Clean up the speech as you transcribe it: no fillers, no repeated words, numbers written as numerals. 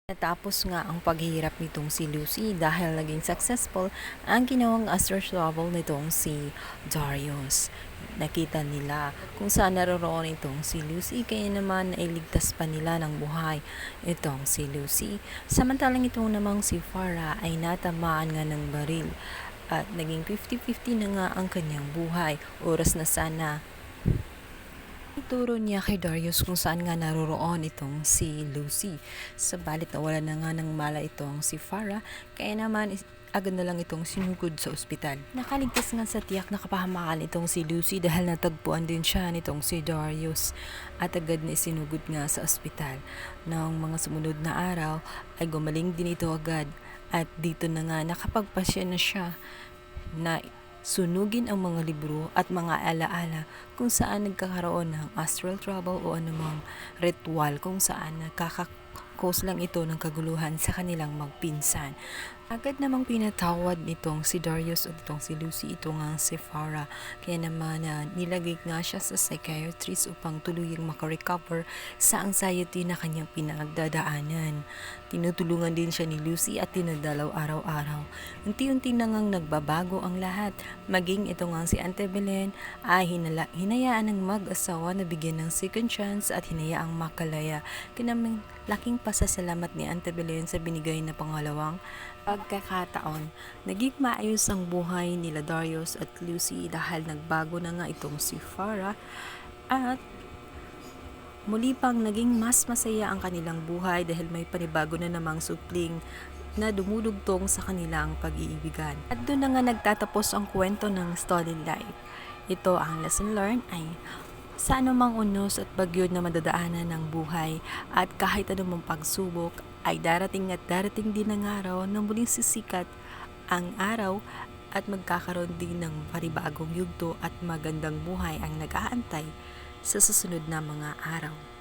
Natapos nga ang paghihirap nitong si Lucy dahil naging successful ang ginawang astro travel nitong si Darius. Nakita nila kung saan naroroon itong si Lucy, kaya naman nailigtas pa nila ng buhay itong si Lucy. Samantalang itong namang si Farah ay natamaan nga ng baril at naging 50-50 na nga ang kanyang buhay. Oras na sana ituro niya kay Darius kung saan nga naroroon itong si Lucy. Sabalit nawala na nga ng mala itong si Farah, kaya naman agad na lang itong sinugod sa ospital. Nakaligtas nga sa tiyak na kapahamakan itong si Lucy dahil natagpuan din siya nitong si Darius at agad na isinugod nga sa ospital. Noong mga sumunod na araw ay gumaling din ito agad at dito na nga nakapagpasya na siya na sunugin ang mga libro at mga alaala kung saan nagkakaroon ng astral travel o anumang ritual kung saan nakakakos lang ito ng kaguluhan sa kanilang magpinsan. Agad namang pinatawad nitong si Darius o itong si Lucy ito nga si Farah, kaya naman nilagay nga siya sa psychiatrist upang tuluyang makarecover sa anxiety na kanyang pinagdadaanan. Tinutulungan din siya ni Lucy at tinadalaw araw-araw. Unti-unti na ngang nagbabago ang lahat, maging ito nga si Auntie Belen ay hinayaan ng mag-asawa na bigyan ng second chance at hinayaang makalaya. Kinaming laking pasasalamat ni Auntie Belen sa binigay na pangalawang pagkakataon. Naging maayos ang buhay nila Darius at Lucy dahil nagbago na nga itong si Farah at muli pang naging mas masaya ang kanilang buhay dahil may panibago na namang supling na dumudugtong sa kanilang pag-iibigan. At doon na nga nagtatapos ang kwento ng stolen life. Ito ang lesson learned ay sa anumang unos at bagyo na madadaanan ng buhay at kahit anumang pagsubok ay darating at darating din ang araw na muling sisikat ang araw at magkakaroon din ng panibagong yugto at magandang buhay ang nag-aantay sa susunod na mga araw.